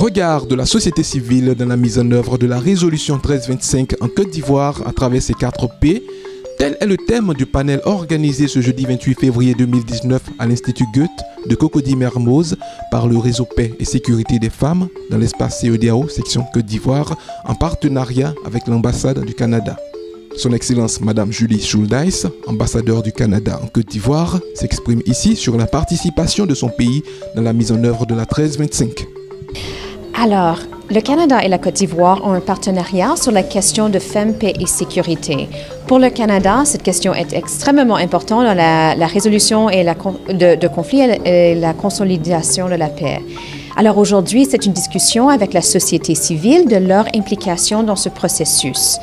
Regard de la société civile dans la mise en œuvre de la résolution 1325 en Côte d'Ivoire à travers ses 4 P. Tel est le thème du panel organisé ce jeudi 28 février 2019 à l'Institut Goethe de Cocody-Mermoz par le réseau Paix et Sécurité des femmes dans l'espace CEDEAO, section Côte d'Ivoire, en partenariat avec l'ambassade du Canada. Son Excellence Madame Julie Schuldeis, ambassadeur du Canada en Côte d'Ivoire, s'exprime ici sur la participation de son pays dans la mise en œuvre de la 1325. Alors, le Canada et la Côte d'Ivoire ont un partenariat sur la question de femmes, paix et sécurité. Pour le Canada, cette question est extrêmement importante dans la résolution de conflits et la consolidation de la paix. Alors aujourd'hui, c'est une discussion avec la société civile de leur implication dans ce processus.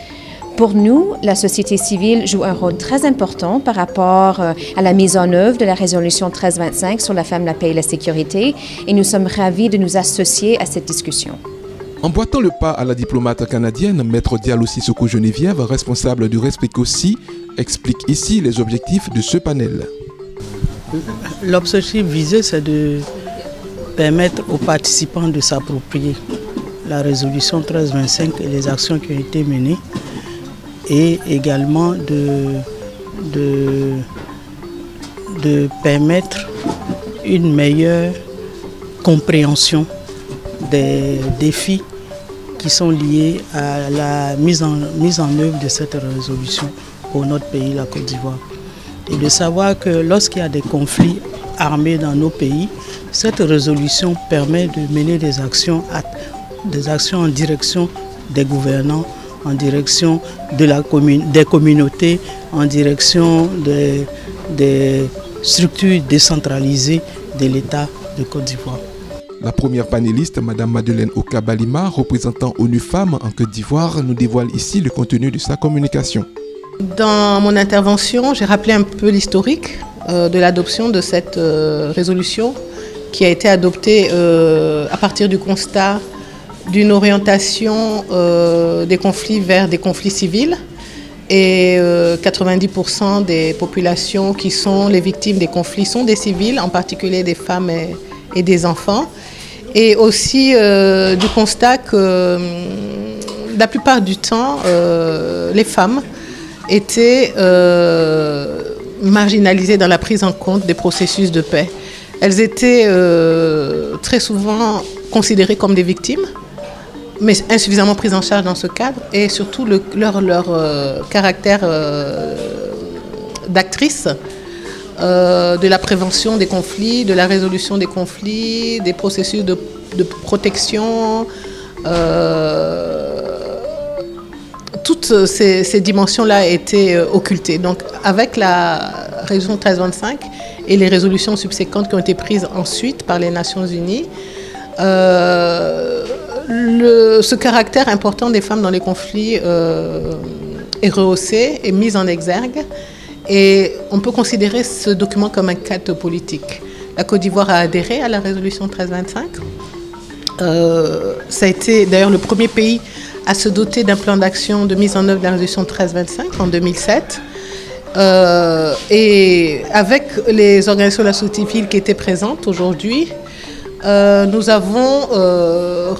Pour nous, la société civile joue un rôle très important par rapport à la mise en œuvre de la résolution 1325 sur la femme, la paix et la sécurité, et nous sommes ravis de nous associer à cette discussion. Emboîtant le pas à la diplomate canadienne, Maître Diallo Sissoko Geneviève, responsable du RESPECOSI, explique ici les objectifs de ce panel. L'objectif visé, c'est de permettre aux participants de s'approprier la résolution 1325 et les actions qui ont été menées, et également de permettre une meilleure compréhension des défis qui sont liés à la mise en œuvre de cette résolution pour notre pays, la Côte d'Ivoire. Et de savoir que lorsqu'il y a des conflits armés dans nos pays, cette résolution permet de mener des actions en direction des gouvernants, en direction des communautés, en direction des structures décentralisées de l'État de Côte d'Ivoire. La première panéliste, Mme Madeleine Okabalima, représentant ONU Femmes en Côte d'Ivoire, nous dévoile ici le contenu de sa communication. Dans mon intervention, j'ai rappelé un peu l'historique de l'adoption de cette résolution qui a été adoptée à partir du constat d'une orientation des conflits vers des conflits civils, et 90% des populations qui sont les victimes des conflits sont des civils, en particulier des femmes et des enfants, et aussi du constat que la plupart du temps les femmes étaient marginalisées dans la prise en compte des processus de paix. Elles étaient très souvent considérées comme des victimes, mais insuffisamment prises en charge dans ce cadre, et surtout leur caractère d'actrice de la prévention des conflits, de la résolution des conflits, des processus de protection. Toutes ces dimensions-là étaient occultées. Donc avec la résolution 1325 et les résolutions subséquentes qui ont été prises ensuite par les Nations Unies, ce caractère important des femmes dans les conflits est rehaussé, est mis en exergue, et on peut considérer ce document comme un cadre politique. La Côte d'Ivoire a adhéré à la résolution 1325. Ça a été d'ailleurs le premier pays à se doter d'un plan d'action de mise en œuvre de la résolution 1325 en 2007. Et avec les organisations de la société civile qui étaient présentes aujourd'hui, nous avons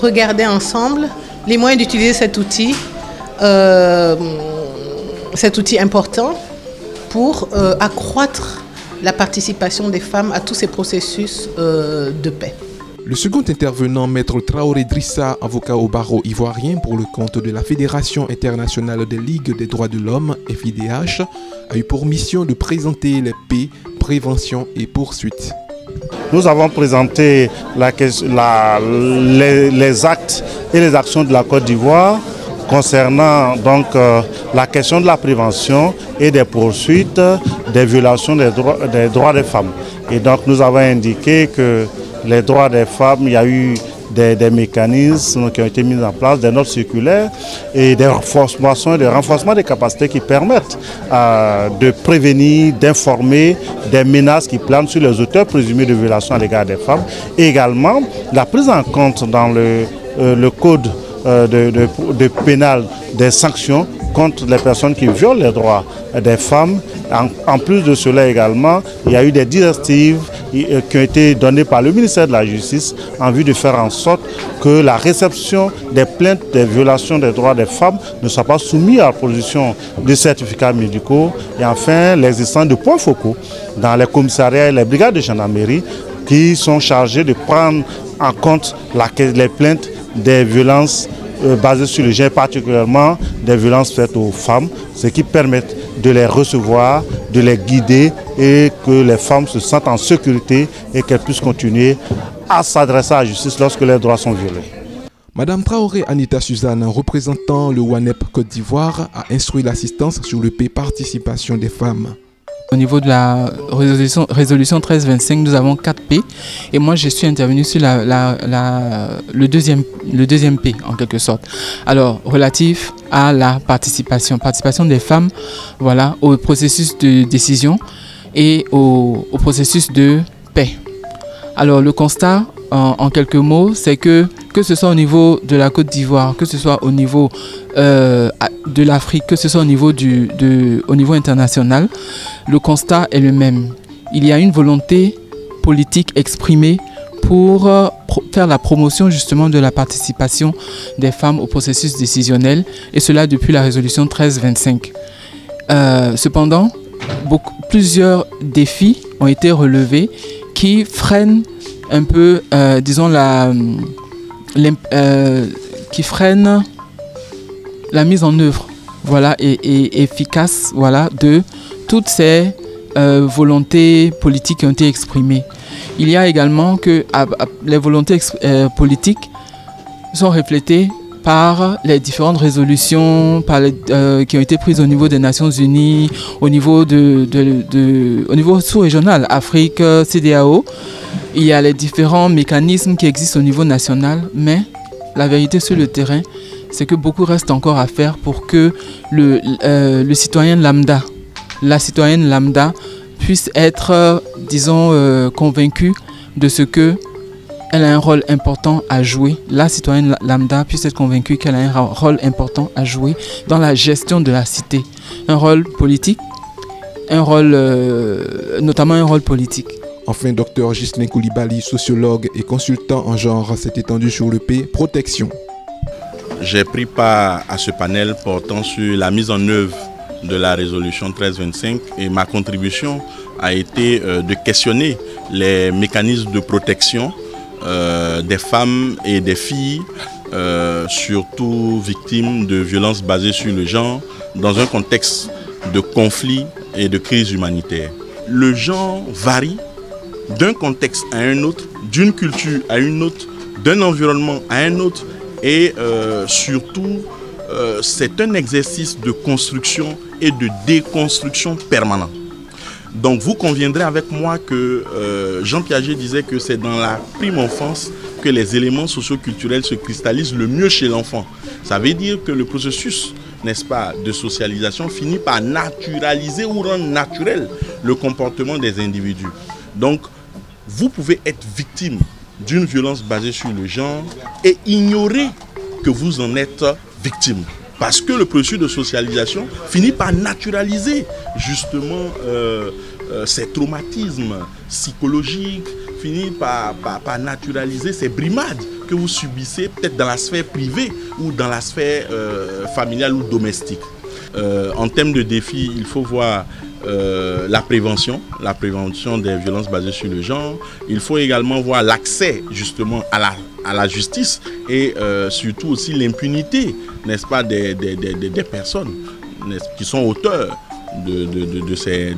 regardé ensemble les moyens d'utiliser cet outil important pour accroître la participation des femmes à tous ces processus de paix. Le second intervenant, Maître Traoré Drissa, avocat au barreau ivoirien pour le compte de la Fédération internationale des ligues des droits de l'homme, FIDH, a eu pour mission de présenter les paix, prévention et poursuite. Nous avons présenté les actes et les actions de la Côte d'Ivoire concernant donc la question de la prévention et des poursuites des violations des droits des femmes. Et donc nous avons indiqué que les droits des femmes, il y a eu des mécanismes qui ont été mis en place, des notes circulaires et des renforcements des capacités qui permettent de prévenir, d'informer des menaces qui planent sur les auteurs présumés de violations à l'égard des femmes. Et également la prise en compte dans le code de pénal des sanctions contre les personnes qui violent les droits des femmes. En plus de cela également, il y a eu des directives qui ont été données par le ministère de la Justice en vue de faire en sorte que la réception des plaintes des violations des droits des femmes ne soit pas soumise à la production de certificats médicaux. Et enfin, l'existence de points focaux dans les commissariats et les brigades de gendarmerie qui sont chargés de prendre en compte les plaintes des violences basées sur le genre, particulièrement des violences faites aux femmes, ce qui permet de les recevoir, de les guider et que les femmes se sentent en sécurité et qu'elles puissent continuer à s'adresser à la justice lorsque leurs droits sont violés. Madame Traoré Anita Suzanne, représentant le WANEP Côte d'Ivoire, a instruit l'assistance sur le P participation des femmes. Au niveau de la résolution 1325, nous avons 4 P et moi je suis intervenu sur le deuxième P en quelque sorte. Alors relatif à la participation des femmes, voilà, au processus de décision et au processus de paix. Alors le constat en quelques mots, c'est que ce soit au niveau de la Côte d'Ivoire, que ce soit au niveau de l'Afrique, que ce soit au niveau, au niveau international, le constat est le même. Il y a une volonté politique exprimée pour faire la promotion justement de la participation des femmes au processus décisionnel, et cela depuis la résolution 1325. Cependant, plusieurs défis ont été relevés qui freinent un peu, disons, qui freinent la mise en œuvre, voilà, et efficace, voilà, de toutes ces volontés politiques qui ont été exprimées. Il y a également que les volontés politiques sont reflétées par les différentes résolutions qui ont été prises au niveau des Nations Unies, au niveau au niveau sous-régional, Afrique, CEDEAO. Il y a les différents mécanismes qui existent au niveau national, mais la vérité sur le terrain, c'est que beaucoup reste encore à faire pour que le citoyen lambda, la citoyenne lambda puisse être, disons, convaincue de ce qu'elle a un rôle important à jouer. La citoyenne lambda puisse être convaincue qu'elle a un rôle important à jouer dans la gestion de la cité. Un rôle politique, notamment un rôle politique. Enfin, Dr Ghislain Koulibaly, sociologue et consultant en genre, s'est étendu sur le P protection. J'ai pris part à ce panel portant sur la mise en œuvre de la résolution 1325 et ma contribution a été de questionner les mécanismes de protection des femmes et des filles, surtout victimes de violences basées sur le genre, dans un contexte de conflit et de crise humanitaire. Le genre varie d'un contexte à un autre, d'une culture à une autre, d'un environnement à un autre, et surtout c'est un exercice de construction et de déconstruction permanent. Donc vous conviendrez avec moi que Jean Piaget disait que c'est dans la prime enfance que les éléments socio-culturels se cristallisent le mieux chez l'enfant. Ça veut dire que le processus, n'est-ce pas, de socialisation finit par naturaliser ou rendre naturel le comportement des individus. Donc vous pouvez être victime d'une violence basée sur le genre et ignorer que vous en êtes victime. Parce que le processus de socialisation finit par naturaliser justement ces traumatismes psychologiques, finit par naturaliser ces brimades que vous subissez peut-être dans la sphère privée ou dans la sphère familiale ou domestique. En termes de défis, il faut voir la prévention des violences basées sur le genre. Il faut également voir l'accès justement à la justice et surtout aussi l'impunité, n'est-ce pas, des personnes qui sont auteurs de ces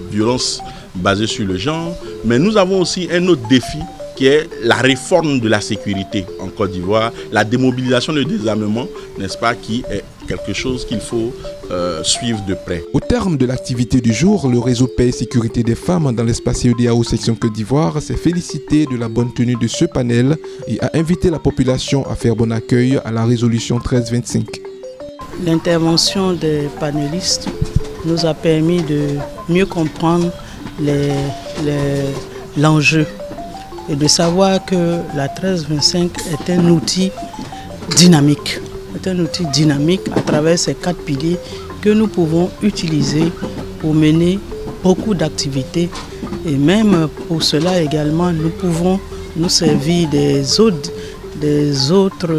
violences basées sur le genre. Mais nous avons aussi un autre défi qui est la réforme de la sécurité en Côte d'Ivoire, la démobilisation, le désarmement, n'est-ce pas, qui est quelque chose qu'il faut suivre de près. Au terme de l'activité du jour, le réseau Paix et Sécurité des femmes dans l'espace CEDEAO section Côte d'Ivoire s'est félicité de la bonne tenue de ce panel et a invité la population à faire bon accueil à la résolution 1325. L'intervention des panélistes nous a permis de mieux comprendre l'enjeu et de savoir que la 1325 est un outil dynamique est un outil dynamique à travers ces 4 piliers que nous pouvons utiliser pour mener beaucoup d'activités. Et même pour cela également, nous pouvons nous servir des autres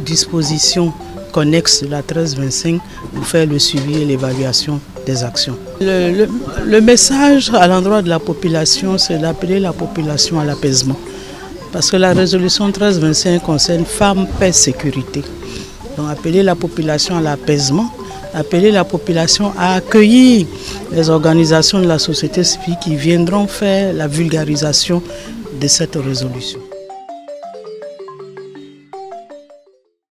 dispositions connexes de la 1325 pour faire le suivi et l'évaluation des actions. Le message à l'endroit de la population, c'est d'appeler la population à l'apaisement. Parce que la résolution 1325 concerne femmes, paix, sécurité. Donc appeler la population à l'apaisement, appeler la population à accueillir les organisations de la société civile qui viendront faire la vulgarisation de cette résolution.